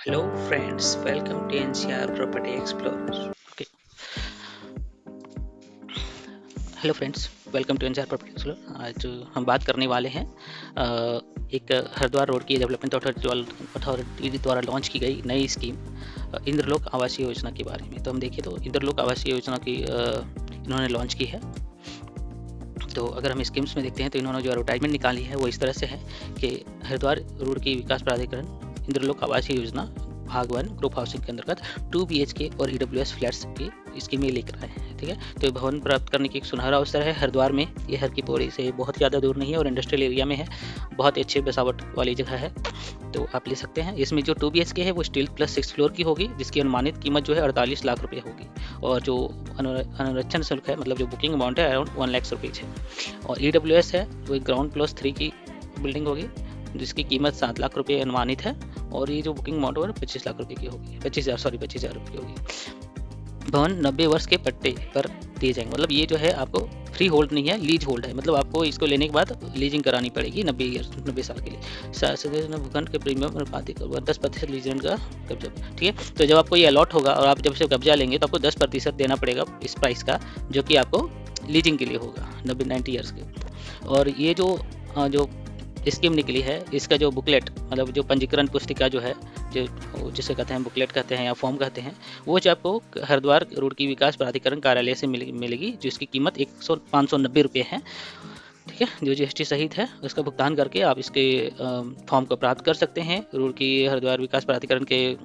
Hello friends, welcome to NCR Property Explorers. Okay. Hello friends, welcome to NCR property explorer. आज हम बात करने वाले हैं एक हरिद्वार रोड की डेवलपमेंट अथॉरिटी द्वारा लॉन्च की गई नई स्कीम इंद्रलोक आवासीय योजना के बारे में। तो हम देखें तो इंद्रलोक आवासीय योजना की इन्होंने लॉन्च की है। तो अगर हम स्कीम्स में देखते हैं तो इन्होंने जो एडवर्टाइजमेंट निकाली है वो इस तरह से है कि हरिद्वार रोड की विकास प्राधिकरण इंद्रलोक आवासीय योजना भाग 1 ग्रुप हाउसिंग के अंतर्गत 2 BHK और EWS फ्लैट्स की स्कीमें लेकर आए हैं। ठीक है, तो ये भवन प्राप्त करने की एक सुनहरा अवसर है हरिद्वार में। ये हर की पौड़ी से बहुत ज़्यादा दूर नहीं है और इंडस्ट्रियल एरिया में है, बहुत ही अच्छी बसावट वाली जगह है, तो आप ले सकते हैं। इसमें जो 2 BHK है वो स्टील प्लस 6 फ्लोर की होगी, जिसकी अनुमानित कीमत जो है 48 लाख रुपये होगी, और जो अनुरक्षण शुल्क है, मतलब जो बुकिंग अमाउंट है, अराउंड 1 लाख रुपीज़ है। और EWS है वो ग्राउंड प्लस 3 की बिल्डिंग होगी, जिसकी कीमत 7 लाख रुपये अनुमानित है, और ये जो बुकिंग अमाउंट है 25 लाख रुपये की होगी, 25,000 रुपये होगी। भवन 90 वर्ष के पट्टे पर दिए जाएंगे, मतलब ये जो है आपको फ्री होल्ड नहीं है, लीज होल्ड है, मतलब आपको इसको लेने के बाद लीजिंग करानी पड़ेगी 90 साल के लिए। भूखंड के प्रीमियम 10% लीज रेंट का कब्जा। ठीक है, तो जब आपको ये अलॉट होगा और आप जब से कब्जा लेंगे तो आपको 10% देना पड़ेगा इस प्राइस का, जो कि आपको लीजिंग के लिए होगा 90 ईयर्स के। और ये जो स्कीम निकली है, इसका जो बुकलेट, मतलब जो पंजीकरण पुस्तिका जो है, जो जिसे कहते हैं बुकलेट कहते हैं या फॉर्म कहते हैं, वो जो आपको हरिद्वार रोड की विकास प्राधिकरण कार्यालय से मिलेगी, जिसकी कीमत 590 रुपये है। ठीक है, जो GST सहित है, उसका भुगतान करके आप इसके फॉर्म को प्राप्त कर सकते हैं रोड की हरिद्वार विकास प्राधिकरण के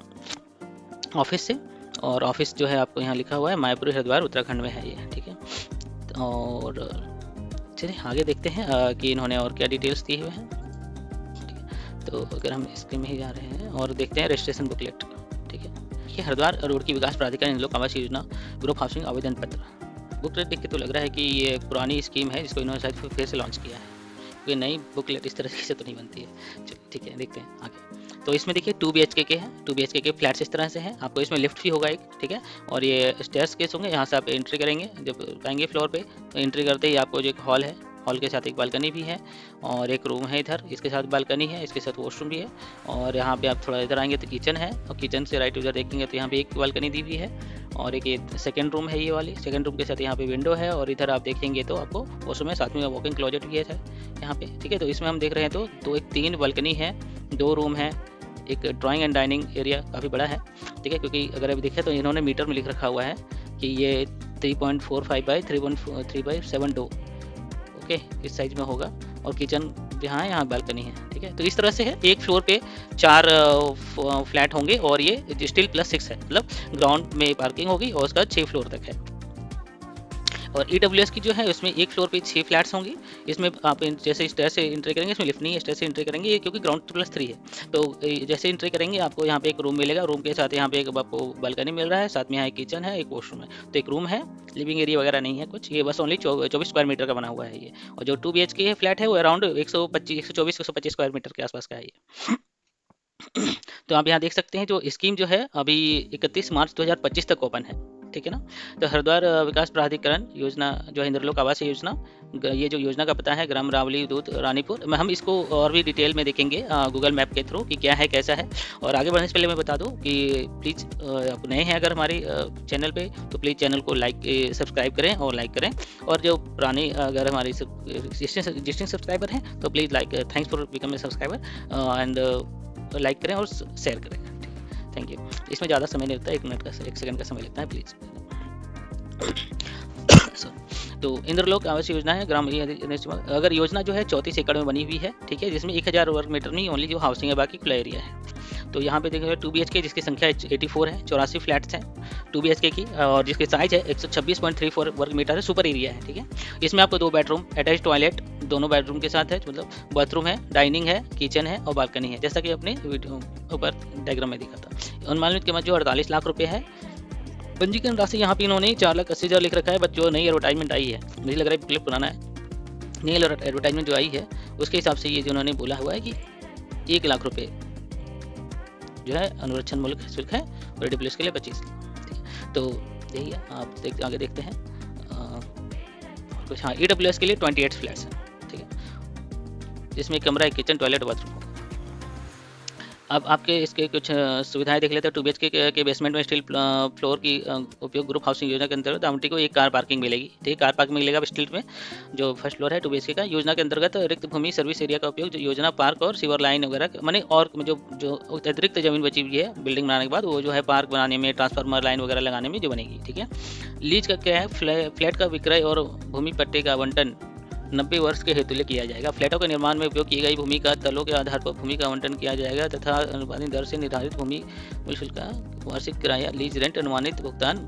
ऑफिस से। और ऑफिस जो है आपको यहाँ लिखा हुआ है मायापुर हरिद्वार उत्तराखंड में है ये। ठीक है, और चलिए आगे देखते हैं कि इन्होंने और क्या डिटेल्स दिए हुए हैं। ठीक है, तो अगर हम इसके में ही जा रहे हैं और देखते हैं रजिस्ट्रेशन बुकलेट। ठीक है, ये हरिद्वार रोड की विकास प्राधिकरण इंद्रलोक आवासीय योजना ग्रुप हाउसिंग आवेदन पत्र। बुकलेट देख के तो लग रहा है कि ये पुरानी स्कीम है, जिसको इन्होंने शायद फिर से लॉन्च किया है, क्योंकि नई बुकलेट इस तरह से तो नहीं बनती है। चलिए ठीक है, देखते हैं आगे। तो इसमें देखिए 2 BHK के हैं, 2 BHK के फ्लैट्स इस तरह से हैं। आपको इसमें लिफ्ट भी होगा एक। ठीक है, और ये स्टेयर्स केस होंगे, यहाँ से आप एंट्री करेंगे, जब आएंगे फ्लोर पे तो एंट्री करते ही आपको जो एक हॉल है, हॉल के साथ एक बालकनी भी है, और एक रूम है इधर, इसके साथ बालकनी है, इसके साथ वॉशरूम भी है। और यहाँ पे आप थोड़ा इधर आएंगे तो किचन है, और किचन से राइट उधर देखेंगे तो यहाँ पे एक बालकनी दी हुई है, और एक ये सेकेंड रूम है, ये वाली सेकेंड रूम के साथ यहाँ पे विंडो है, और इधर आप देखेंगे तो आपको वॉशरूम है, साथ में वॉकिंग क्लोजेट भी है यहाँ पे। ठीक है, तो इसमें हम देख रहे हैं तो 3 बालकनी है, 2 रूम है, एक ड्राइंग एंड डाइनिंग एरिया काफ़ी बड़ा है। ठीक है, क्योंकि अगर अभी देखें तो इन्होंने मीटर में लिख रखा हुआ है कि ये 3.45 बाई 3.3/7 ओके, इस साइज में होगा, और किचन जहाँ है यहाँ बालकनी है। ठीक है, तो इस तरह से है, एक फ्लोर पे 4 फ्लैट होंगे, और ये स्टील प्लस 6 है, मतलब ग्राउंड में पार्किंग होगी और उसका 6 फ्लोर तक है। और EWS की जो है उसमें एक फ्लोर पे 6 फ्लैट्स होंगी। इसमें आप जैसे स्टेयर से एंट्री करेंगे, इसमें लिफ्ट नहीं है, स्टेयर से एंट्री करेंगे, ये क्योंकि ग्राउंड प्लस 3 है। तो जैसे एंट्री करेंगे आपको यहाँ पे एक रूम मिलेगा, रूम के साथ यहाँ पे एक आपको बालकनी मिल रहा है, साथ में यहाँ एक किचन है, एक वॉशरूम है। तो एक रूम है, लिविंग एरिया वगैरह नहीं है कुछ, ये बस ओनली 24 स्क्वायर मीटर का बना हुआ है ये। और जो 2 BHK है फ्लैट है वो अराउंड 124-125 स्क्वायर मीटर के आसपास का है ये। तो आप यहाँ देख सकते हैं जो स्कीम जो है अभी 31 मार्च 2025 तक ओपन है। ठीक है ना, तो हरिद्वार विकास प्राधिकरण योजना जो है इंद्रलोक आवासीय योजना, ये जो योजना का पता है ग्राम रावली दूत रानीपुर में। हम इसको और भी डिटेल में देखेंगे गूगल मैप के थ्रू कि क्या है कैसा है। और आगे बढ़ने से पहले मैं बता दूं कि प्लीज़ आप नए हैं अगर हमारे चैनल पे तो प्लीज़ चैनल को सब्सक्राइब करें और लाइक करें। और जो पुराने अगर हमारे एग्जिस्टिंग सब्सक्राइबर हैं तो please thanks for become a subscriber and like करें और शेयर करें। Thank you. इसमें ज़्यादा समय नहीं लगता, 1 मिनट का 1 सेकंड का समय लगता है, प्लीज़। तो इंद्रलोक आवासीय योजना है ग्राम, अगर योजना जो है 34 एकड़ में बनी हुई है। ठीक है, जिसमें 1000 वर्ग मीटर में ओनली जो हाउसिंग है, बाकी खुला एरिया है। तो यहाँ पे देखेंगे 2 BHK जिसकी संख्या 84 है, 84 फ्लैट्स हैं 2 BHK की, और जिसकी साइज है 126.34 वर्ग मीटर है, सुपर एरिया है। ठीक है, इसमें आपको 2 बेडरूम, अटैच टॉयलेट दोनों बेडरूम के साथ है, मतलब बाथरूम है, डाइनिंग है, किचन है और बालकनी है, जैसा कि अपने वीडियो ऊपर डायग्राम में दिखा था। अनुमानित कीमत जो 48 लाख रुपये है। पंजीकरण राशि यहाँ पे इन्होंने 4,80,000 लिख रखा है, बट जो नई एडवर्टाइजमेंट आई है, मुझे लग रहा है क्लिप पुराना है, नई एडवर्टाइजमेंट जो आई है उसके हिसाब से ये जो उन्होंने बोला हुआ है कि 1 लाख रुपये जो है अनुरक्षण मूल्य शुल्क है, और EWS के लिए 25। ठीक है, तो यही है, आप आगे देखते हैं कुछ। हाँ, EWS के लिए 28 फ्लैट्स हैं। ठीक है, जिसमें कमरा, एक किचन, टॉयलेट, बाथरूम होगा। अब आपके इसके कुछ सुविधाएं देख लेते हैं। 2 BHK के बेसमेंट में स्टील फ्लोर की उपयोग ग्रुप हाउसिंग योजना के अंतर्गत आमटी को एक कार पार्किंग मिलेगी। ठीक है, कार पार्किंग मिलेगा स्टील में, जो फर्स्ट फ्लोर है 2 BHK का। योजना के अंतर्गत रिक्त भूमि सर्विस एरिया का उपयोग योजना पार्क और सीवर लाइन वगैरह माने और जो अतिरिक्त जमीन बची हुई है बिल्डिंग बनाने के बाद, वो जो है पार्क बनाने में, ट्रांसफार्मर लाइन वगैरह लगाने में जो बनेगी। ठीक है, लीज का क्या है, फ्लैट का विक्रय और भूमि पट्टे का आवंटन 90 वर्ष के हेतु किया जाएगा। फ्लैटों के निर्माण में उपयोग की गई भूमि का तलों के आधार पर भूमि का आवंटन किया जाएगा तथा अनुपातिक दर से निर्धारित भूमि मूल्य शुल्क का वार्षिक किराया लीज रेंट अनुमानित भुगतान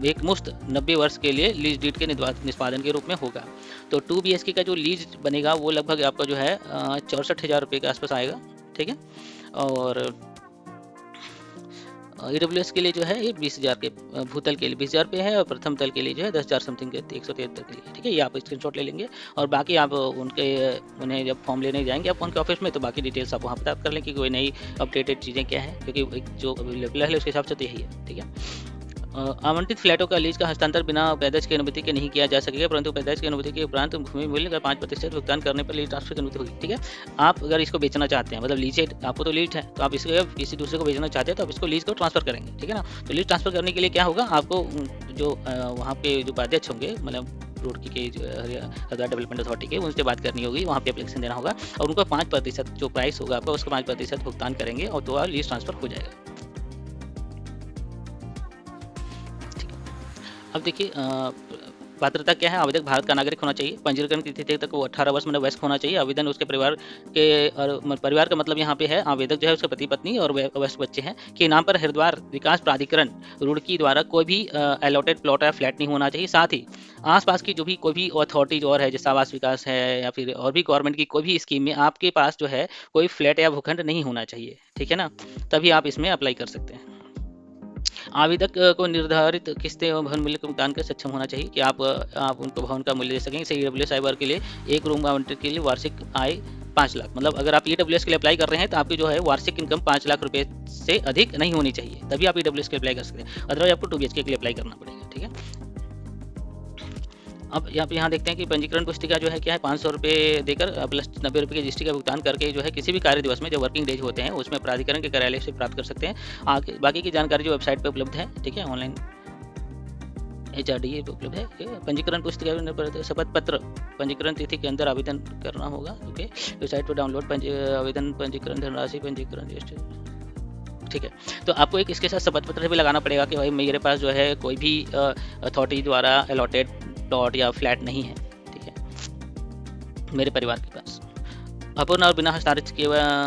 एक मुश्त 90 वर्ष के लिए लीज डीड के निष्पादन के रूप में होगा। तो 2 BHK का जो लीज बनेगा वो लगभग आपका जो है 64,000 रुपये के आसपास आएगा। ठीक है, और EWS के लिए जो है ये 20,000 के, भूतल के लिए 20,000 पे है, और प्रथम तल के लिए जो है 10,000 समथिंग के 173 के लिए। ठीक है, ये आप स्क्रीनशॉट ले लेंगे और बाकी आप उन्हें जब फॉर्म लेने जाएंगे आप उनके ऑफिस में, तो बाकी डिटेल्स आप वहाँ पता कर लें कि कोई नई अपडेटेड चीज़ें क्या है, क्योंकि जो अवेलेबल है उसके हिसाब से तो यही है। ठीक है, आवंटित फ्लैटों का लीज का हस्तांतर बिना पैदाइश की अनुमति के नहीं किया जा सकेगा, परंतु पैदाइश की अनुमति के उपरांत भूमि मूल्य का 5% भुगतान करने पर लीज ट्रांसफर की अनुमति होगी। ठीक है, आप अगर इसको बेचना चाहते हैं, मतलब लीज है, आपको तो लीज है, तो आप इसको किसी दूसरे को बेचना चाहते हैं तो आप इसको लीज को ट्रांसफर करेंगे। ठीक है ना, तो लीज ट्रांसफर करने के लिए क्या होगा, आपको जो वहाँ पे जो उपाध्यक्ष होंगे, मतलब रुड़की के हरियाणा डेवलपमेंट अथॉरिटी के, उनसे बात करनी होगी, वहाँ पे एप्लीकेशन देना होगा और उनको 5% जो प्राइस होगा आपका उसका 5% भुगतान करेंगे और तो लीज ट्रांसफर हो जाएगा। अब देखिए पात्रता क्या है, आवेदक भारत का नागरिक होना चाहिए, पंजीकरण की तिथि तक वो 18 वर्ष में वयस्क होना चाहिए। आवेदन उसके परिवार के, और परिवार का मतलब यहाँ पे है आवेदक जो है उसके पति पत्नी और वयस्क बच्चे हैं कि नाम पर हरिद्वार विकास प्राधिकरण रुड़की द्वारा कोई भी अलॉटेड प्लॉट या फ्लैट नहीं होना चाहिए। साथ ही आसपास की जो भी कोई भी अथॉरिटीज और है, जैसे आवास विकास है या फिर और भी गवर्नमेंट की कोई भी स्कीम में आपके पास जो है कोई फ्लैट या भूखंड नहीं होना चाहिए। ठीक है ना, तभी आप इसमें अप्लाई कर सकते हैं। आवेदक को निर्धारित किस्तें और भवन मूल्य के भुगतान कर सक्षम होना चाहिए कि आप उनको भवन का मूल्य दे सकें। जैसे EWS वर्ग के लिए एक रूम आवंटित के लिए वार्षिक आय 5 लाख, मतलब अगर आप EWS के लिए अप्लाई कर रहे हैं तो आपकी जो है वार्षिक इनकम 5 लाख रुपए से अधिक नहीं होनी चाहिए, तभी आप EWS के लिए अप्लाई कर सकते हैं। अदरवाइज आपको 2 BHK के लिए अप्लाई करना पड़ेगा। ठीक है, अब यहाँ देखते हैं कि पंजीकरण पुस्तिका जो है क्या है, 500 रुपये देकर प्लस 90 रुपये की GST का भुगतान करके जो है किसी भी कार्य दिवस में जो वर्किंग डेज होते हैं उसमें प्राधिकरण के कार्यालय से प्राप्त कर सकते हैं। आगे बाकी की जानकारी जो वेबसाइट पर उपलब्ध है। ठीक है, ऑनलाइन HRDA पे उपलब्ध है। पंजीकरण पुस्तिका शपथ पत्र पंजीकरण तिथि के अंदर आवेदन करना होगा। ओके, वेबसाइट पर डाउनलोड आवेदन पंजीकरण धनराशि पंजीकरण GST। ठीक है, तो आपको एक इसके साथ शपथ पत्र भी लगाना पड़ेगा कि भाई मेरे पास जो है कोई भी अथॉरिटी द्वारा अलॉटेड प्लॉट या फ्लैट नहीं है। ठीक है, मेरे परिवार के पास अपूर्ण और बिना हस्ताक्षर किए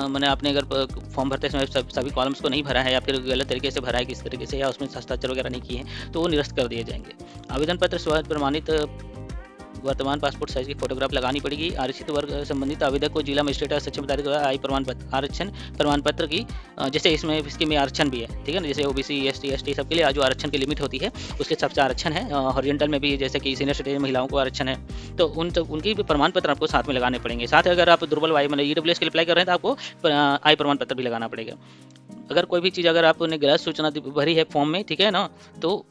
मैंने आपने अगर फॉर्म भरते समय सभी कॉलम्स को नहीं भरा है या फिर गलत तरीके से भरा है किस तरीके से, या उसमें हस्ताक्षर वगैरह नहीं किए हैं, तो वो निरस्त कर दिए जाएंगे। आवेदन पत्र स्व प्रमाणित वर्तमान पासपोर्ट साइज की फोटोग्राफ लगानी पड़ेगी। आरक्षित वर्ग संबंधित आवेदक को जिला मजिस्ट्रेट या सक्षम अधिकारी द्वारा आय प्रमाण पत्र आरक्षण प्रमाण पत्र की, जैसे इसके में आरक्षण भी है। ठीक है ना, जैसे OBC ST ST सबके लिए जो आरक्षण की लिमिट होती है उसके हिसाब से आरक्षण है। हॉरिजॉन्टल में भी जैसे कि सीनियर सिटीजन महिलाओं को आरक्षण है, तो उनकी भी प्रमाण पत्र आपको साथ में लगाने पड़ेंगे। साथ ही अगर आप दुर्बल वायु मतलब EWS के लिए अप्लाई कर रहे हैं तो आपको आय प्रमाण पत्र भी लगाना पड़ेगा। अगर कोई भी चीज़ अगर आपने गलत सूचना भरी है फॉर्म में, ठीक है ना, तो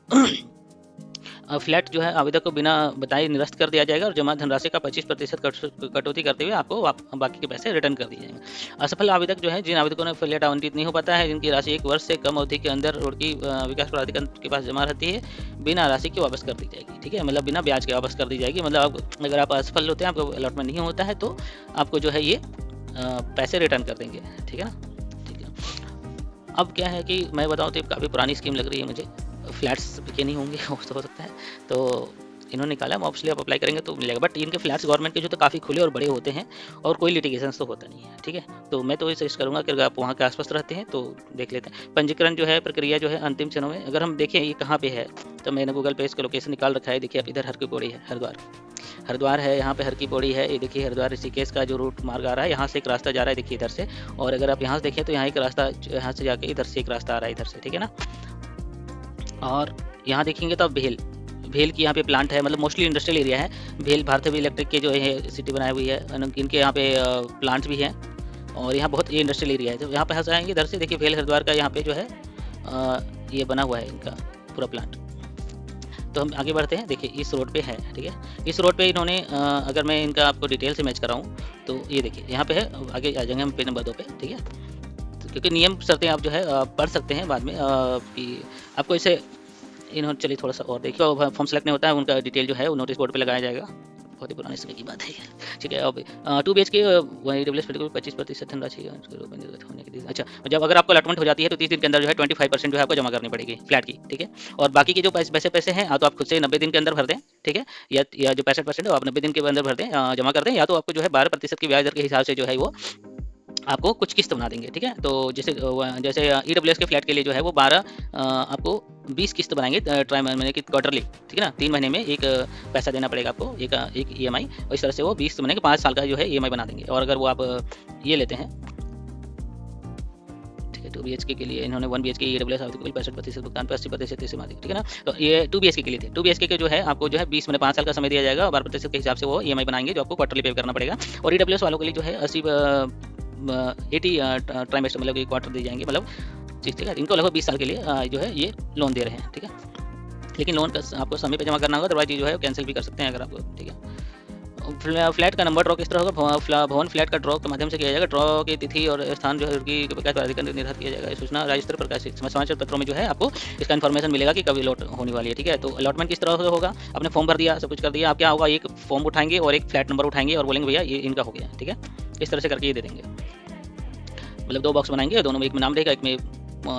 फ्लैट जो है आवेदक को बिना बताए निरस्त कर दिया जाएगा और जमा धनराशि का 25% कटौती करते हुए आपको बाकी के पैसे रिटर्न कर दिए जाएंगे। असफल आवेदक जो है, जिन आवेदकों ने फ्लैट आवंटित नहीं हो पाता है, जिनकी राशि 1 वर्ष से कम अवधि के अंदर रुड़की विकास प्राधिकरण के पास जमा रहती है, बिना राशि की वापस कर दी जाएगी। ठीक है, मतलब बिना ब्याज के वापस कर दी जाएगी। मतलब अगर आप असफल होते हैं, आपको अलॉटमेंट नहीं होता है, तो आपको जो है ये पैसे रिटर्न कर देंगे। ठीक है ना, ठीक है। अब क्या है कि मैं बताऊँ तो काफ़ी पुरानी स्कीम लग रही है मुझे, फ्लैट्स के नहीं होंगे हो सकता है, तो इन्होंने निकाला, ऑब्वियसली आप अप्लाई करेंगे तो मिलेगा। बट इनके फ्लैट्स गवर्नमेंट के जो तो काफ़ी खुले और बड़े होते हैं और कोई लिटिगेशन तो होता नहीं है। ठीक है, तो मैं तो ये सजेस्ट करूँगा कि अगर आप वहाँ के आसपास रहते हैं तो देख लेते हैं। पंजीकरण जो है प्रक्रिया जो है अंतिम चरणों में, अगर हम देखें ये कहाँ पे है, तो मैंने गूगल पे इसका लोकेशन निकाल रखा है। देखिए आप इधर हर की पौड़ी है, हरिद्वार है, यहाँ पे हर की पौड़ी है। ये देखिए हरिद्वार ऋषिकेश का जो रूट मार्ग आ रहा है, यहाँ से एक रास्ता जा रहा है, देखिए इधर से। और अगर आप यहाँ से देखें तो यहाँ एक रास्ता, यहाँ से जाके इधर से एक रास्ता आ रहा है, इधर से। ठीक है ना, और यहाँ देखेंगे तो अब भेल की यहाँ पे प्लांट है, मतलब मोस्टली इंडस्ट्रियल एरिया है। भेल भारत हेवी इलेक्ट्रिक के जो है सिटी बनाई हुई है, इनके यहाँ पे प्लांट भी हैं और यहाँ बहुत ये इंडस्ट्रियल एरिया है। तो यहाँ पे हंस आएंगे इधर से, देखिए भेल हरिद्वार का यहाँ पे जो है ये बना हुआ है इनका पूरा प्लांट। तो हम आगे बढ़ते हैं, देखिए इस रोड पे है। ठीक है, इस रोड पे इन्होंने अगर मैं इनका आपको डिटेल से मैच कराऊँ तो ये देखिए यहाँ पे है, आगे आ जाएंगे हम पे नंबर 2 पे। ठीक है, क्योंकि नियम शर्तें आप जो है पढ़ सकते हैं बाद में कि आपको इसे इन्होंने, चलिए थोड़ा सा और देखिए, फॉर्म सेलेक्ट नहीं होता है उनका डिटेल जो है वो नोटिस बोर्ड पे लगाया जाएगा। बहुत ही पुराने समय की बात है ये। ठीक है, अब 2 BHK वही डेवलप को 25% धनराशि होने की। अच्छा, जब अगर आपको अलॉटमेंट हो जाती है तो 30 दिन के अंदर जो है 25% जो है आपको जमा करनी पड़ेगी फ्लैट की। ठीक है, और बाकी के जो पैसे हैं तो आप खुद से 90 दिन के अंदर भर दें। ठीक है, या जो 65% है आप 90 दिन के अंदर भर दें, जमा कर दें, या तो आपको जो है 12% की ब्याज दर के हिसाब से जो है वो आपको कुछ किस्त बना देंगे। ठीक है, तो जैसे EWS के फ्लैट के लिए जो है वो 12 आपको 20 किस्त बनाएंगे ट्राई महीने की क्वार्टरली। ठीक है ना, 3 महीने में एक पैसा देना पड़ेगा आपको, एक EMI, और इस तरह से वो 20 महीने के 5 साल का जो है EMI बना देंगे। और अगर वो आप ये लेते हैं, ठीक है, 2 BHK के लिए इन्होंने 1 BHK EWS आवृत्ति को 65% भुगतान पर 80% से माध्यम। ठीक है ना, तो ये 2 BHK के लिए थे। 2 BHK के जो है आपको जो है 20 महीने 5 साल का समय दिया जाएगा और 12% के हिसाब से वो EMI बनाएंगे जो आपको क्वार्टरली पे करना पड़ेगा। और EWS वालों के लिए जो है 80 ट्राइमेस्टर मतलब क्वार्टर दिए जाएंगे, मतलब ठीक है, इनको लगभग 20 साल के लिए जो है ये लोन दे रहे हैं। ठीक है, लेकिन लोन का आपको समय पे जमा करना होगा, अदरवाइज ये जो है कैंसिल भी कर सकते हैं अगर आपको। ठीक है, फ्लैट का नंबर ड्रॉ किस तरह होगा? भवन फ्लैट का ड्रॉ के माध्यम से किया जाएगा। ड्रॉ की तिथि और स्थान जो है उसकी निर्धारित किया जाएगा। सूचना राज्य प्रकाशित समाचार पत्रों में जो है आपको इसका इन्फॉर्मेशन मिलेगा कि कब अलॉट होने वाली है। ठीक है, तो अलॉटमेंट किस तरह से होगा? आपने फॉर्म भर दिया, सब कुछ कर दिया, आप क्या होगा, एक फॉर्म उठाएंगे और एक फ्लैट नंबर उठाएंगे और बोलेंगे भैया ये इनका हो गया। ठीक है, इस तरह से करके ये दे देंगे, मतलब 2 बॉक्स बनाएंगे, दोनों में एक में नाम रहेगा, एक में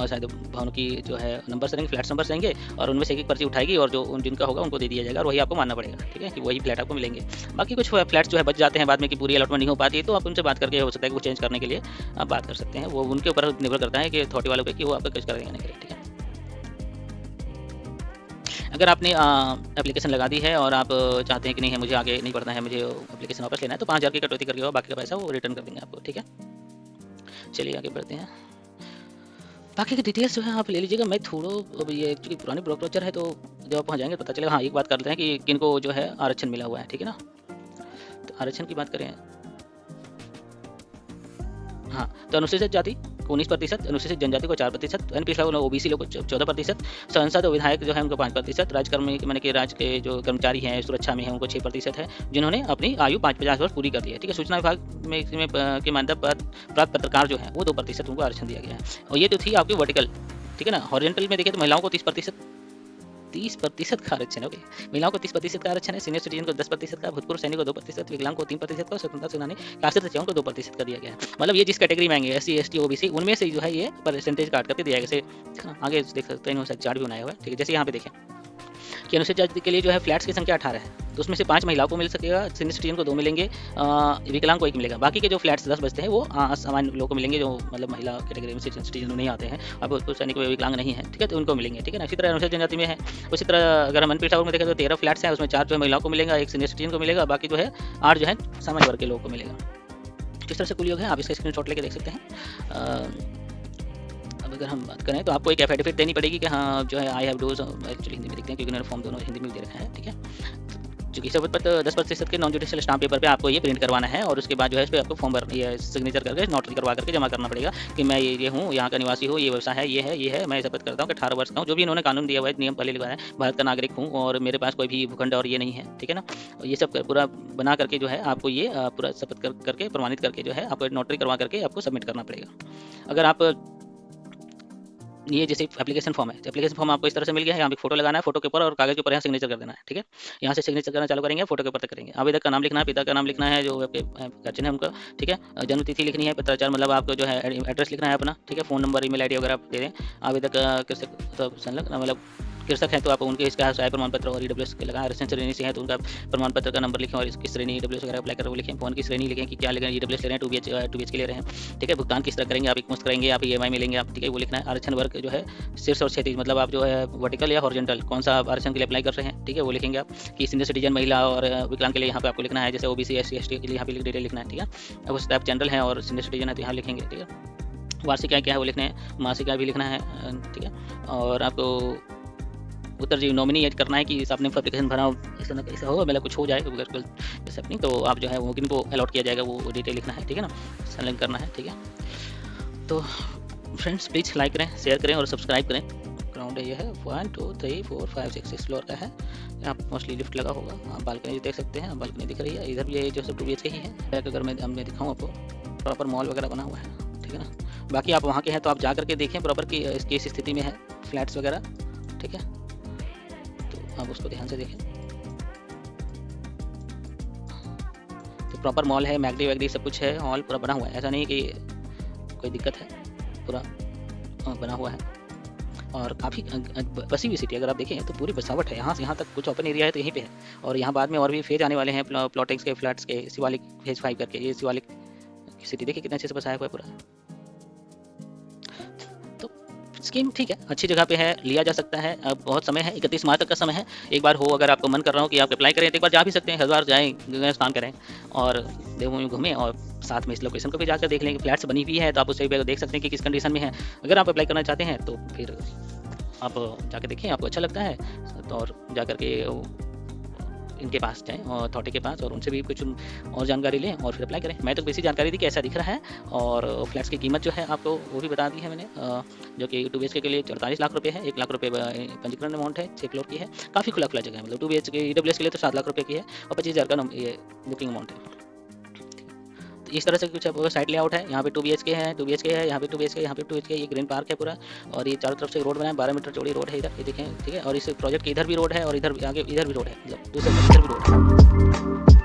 शायद भवन की जो है नंबर रहेंगे, फ्लैट्स नंबर रहेंगे, और उनमें से एक पर्ची उठाएगी और जो जिनका होगा उनको दे दिया जाएगा और वही आपको मानना पड़ेगा। ठीक है, कि वही फ्लैट आपको मिलेंगे। बाकी कुछ फ्लैट्स जो है बच जाते हैं बाद में कि पूरी अलॉटमेंट नहीं हो पाती है, तो आप उनसे बात करके हो सकता है कि वो चेंज करने के लिए आप बात कर सकते हैं। वो उनके ऊपर निर्भर करता है कि अथॉरिटी वालों पे कि वो आपका कुछ करेंगे नहीं करेंगे। ठीक है, अगर आपने एप्लीकेशन लगा दी है और आप चाहते हैं कि नहीं है मुझे आगे नहीं बढ़ना है, मुझे एप्लीकेशन वापस लेना है, तो 5000 की कटौती करके बाकी का पैसा वो रिटर्न कर देंगे आपको। ठीक है, चलिए आगे बढ़ते हैं। बाकी की डिटेल्स जो है आप ले लीजिएगा। मैं थोड़ा अब ये एक्चुअली पुरानी ब्रोकरेचर है तो जब आप वहाँ जाएंगे पता चलेगा। हाँ, एक बात करते हैं कि किनको जो है आरक्षण मिला हुआ है। ठीक है ना, तो आरक्षण की बात करें, हाँ, तो अनुसूचित जाति को 19%, अनुसूचित जनजाति को 4%, पिछड़ा OBC लोग को 14%, सांसद और विधायक जो है उनको 5%, राज्यकर्मी माने कि राज्य के जो कर्मचारी हैं सुरक्षा में हैं उनको 6% है, जिन्होंने अपनी आयु 50 वर्ष पूरी कर ली है। ठीक है, सूचना विभाग में इसमें की मान्यता प्राप्त पत्रकार जो है वो 2% उनको आरक्षण दिया गया है। और ये तो थी आपकी वर्टिकल। ठीक है ना, हॉरिजॉन्टल में देखिए तो महिलाओं को 30% का आरक्षण है। महिलाओं को 30% का आरक्षण है, सीनियर सिटीजन को 10% का, भूतपूर्व सैनिक को 2%, विकलांग को 3% का, स्वतंत्रता सेनानी कास्ट बच्चों को 2% का दिया गया है। मतलब ये जिस कैटेगरी में आएंगे SC ST OBC उनमें से जो है ये परसेंटेज काट करके दिया गया। जैसे आगे देख सकते हैं, इन्होंने चार्ट भी बनाया हुआ है। ठीक है, जैसे यहाँ पे देखें कि अनुसूचित जाति के लिए जो है फ्लैट्स की संख्या 18 है, तो उसमें से 5 महिलाओं को मिल सकेगा, सीनियर सिटीजन को 2 मिलेंगे, विकलांग को 1 मिलेगा। बाकी के जो फ्लैट्स 10 बचते हैं वो सामान्य लोगों को मिलेंगे, जो मतलब महिला कैटेगरी में सीनियर सिटीजन नहीं आते हैं, अब तो सैनिक विकलांग नहीं है। ठीक है, तो उनको मिलेंगे। ठीक है ना, इसी तरह अनुसूचित जनजाति में है। उसी तरह अगर हम मनपीठ में देखें तो 13 फ्लैट्स हैं, उसमें 4 जो है महिलाओं को मिलेगा, 1 सीनियर सिटीजन को मिलेगा, बाकी जो है 8 जो है सामान्य वर्ग के लोगों को मिलेगा। किस तरह से कुल योग है आप इसका स्क्रीनशॉट लेके देख सकते हैं। अब अगर हम बात करें तो आपको एक एफिडेविट देनी पड़ेगी कि हाँ जो है I have dose, actually Hindi में देखते हैं क्योंकि उन्होंने फॉर्म दोनों हिंदी में दे रखा है। ठीक है, चूँकि शपथ पत्र 10% के नॉन जुडिशियल स्टाम्प पेपर पे आपको ये प्रिंट करवाना है और उसके बाद जो है इस पर आपको फॉर्म भर ये सिग्नेचर करके नोटरी करवा करके जमा करना पड़ेगा कि मैं ये हूँ, यहाँ का निवासी हूँ, ये व्यवसाय है, ये है, मैं शपथ करता हूँ कि 18 वर्ष का हूँ, जो भी इन्होंने कानून दिया हुआ है, नियम पहले लिखा है, भारत का नागरिक हूँ और मेरे पास कोई भी भूखंड और ये नहीं है। ठीक है ना, ये सब पूरा बना करके जो है आपको ये पूरा शपथ करके प्रमाणित करके जो है आपको नोटरी करवा करके आपको सबमिट करना पड़ेगा। अगर आप ये जैसे एप्लीकेशन फॉर्म है, एप्लीकेशन फॉर्म आपको इस तरह से मिल गया है, यहाँ पे फोटो लगाना है, फोटो के ऊपर और कागज के ऊपर यहाँ सिग्नेचर कर देना है। ठीक है, यहाँ से सिग्नेचर करना चालू करेंगे, फोटो के ऊपर तक करेंगे। आवेदक का नाम लिखना है, पिता का नाम लिखना है जो आपके गार्जियन है उनका। ठीक है, जन्म तिथि लिखनी है, पत्राचार मतलब आपको जो है एड्रेस लिखना है अपना। ठीक है, फोन नंबर ईमेल आईडी वगैरह आप दे दें। आवेदक कृषक संलग्न मतलब कृषक हैं तो आप उनके इसका आय प्रमाण पत्र और EWS के लगाएं। आरक्षण श्रेणी से है तो उनका प्रमाण पत्र का नंबर लिखें और इसकी श्रेणी EWS वगैरह अप्लाई कर वो लिखें। फोन की श्रेणी लिखें कि क्या लेंगे, EWS ले रहे हैं, 2 BHK ले रहे हैं। ठीक है, भुगतान किस तरह करेंगे, आप एक मुश्त करेंगे, आप EMI में लेंगे आप। ठीक है, वो लिखना है। आरक्षण वर्ग जो है शीर्ष और क्षैतिज मतलब आप जो है वर्टिकल या हॉरिजॉन्टल कौन सा आरक्षण के लिए अप्लाई कर रहे हैं। ठीक है, वो लिखेंगे आप कि सीनियर सिटीजन महिला और विकलांग के लिए यहाँ पे आपको लिखना है, जैसे OBC SC ST के लिए यहाँ पे डिटेल लिखना है। ठीक है, अब उस टाइप जनरल है और सीनियर सिटीजन है तो यहाँ लिखेंगे। ठीक है, वार्षिक आय क्या है वो लिखना है, मासिक आय भी लिखना है। ठीक है, और आपको उत्तरजीवी नॉमिनी ऐड करना है कि आपने एप्लीकेशन भरा ऐसा ना ऐसा हो मतलब कुछ हो जाए अगर जैसे अपनी, तो आप जो है वो किनको अलॉट किया जाएगा वो डिटेल लिखना है। ठीक है ना, संलग्न करना है। ठीक है, तो फ्रेंड्स प्लीज़ लाइक करें, शेयर करें और सब्सक्राइब करें। ग्राउंड ये है 1 2 3 4 5 6 फ्लोर का है, यहाँ मोस्टली लिफ्ट लगा होगा। आप बालकनी देख सकते हैं, बालकनी दिख रही है। इधर भी ये जो सब 2 BHK ही है। अगर मैं हमने दिखाऊँ आपको प्रॉपर मॉल वगैरह बना हुआ है। ठीक है ना। बाकी आप वहाँ के हैं तो आप जा करके देखें प्रॉपर कि किस स्थिति में है फ्लैट्स वगैरह, ठीक है, तो आप उसको ध्यान से देखें। तो प्रॉपर मॉल है, मैगडी वैगडी सब कुछ है, हॉल पूरा बना हुआ है, ऐसा नहीं कि कोई दिक्कत है, पूरा बना हुआ है और काफ़ी बसी हुई सिटी। अगर आप देखें तो पूरी बसावट है, यहाँ से यहाँ तक कुछ ओपन एरिया है तो यहीं पे है। और यहाँ बाद में और भी फेज आने वाले हैं प्लॉटिंग्स के, फ्लैट्स के, शिवालिक फेज 5 करके। ये शिवालिक सिटी देखिए कितने अच्छे से बसाया हुआ है पूरा। तो स्कीम ठीक है, अच्छी जगह पे है, लिया जा सकता है। अब बहुत समय है, 31 मार्च तक का समय है। एक बार हो, अगर आपको मन कर रहा हो कि आप अप्लाई करें तो एक बार जा भी सकते हैं, हरिद्वार जाएँ, गंगा स्नान करें और देवभूमि घूमें और साथ में इस लोकेशन को भी जाकर देख लेंगे। फ्लैट्स बनी हुई है तो आप उसे भी देख सकते हैं कि किस कंडीशन में है। अगर आप अप्लाई करना चाहते हैं तो फिर आप जाकर देखें, आपको अच्छा लगता है तो और जाकर के इनके पास जाएँ और अथॉरिटी के पास और उनसे भी कुछ और जानकारी लें और फिर अप्लाई करें। मैं तो बेसिक जानकारी दी कि ऐसा दिख रहा है और फ्लैट्स की कीमत जो है आपको वो भी बता दी है मैंने, जो कि 2 BHK के लिए 44 लाख रुपये है। 1 लाख रुपये पंजीकरण अमाउंट है, 6 फ्लोर की है, काफ़ी खुला जगह है। मतलब 2 BHK EWS के लिए तो 7 लाख रुपये की है और 25,000 का ये बुकिंग अमाउंट है। इस तरह से कुछ साइड लेआउट है। यहाँ पे 2 BHK है, 2 BHK है, यहाँ पे 2 BHK, यहाँ पे 2 BHK। ये ग्रीन पार्क है पूरा और ये चारों तरफ से रोड बना है, 12 मीटर चौड़ी रोड है इधर, ये देखें, ठीक है। और इस प्रोजेक्ट के इधर भी रोड है और इधर आगे इधर भी रोड है, मतलब दूसरे इधर भी रोड है।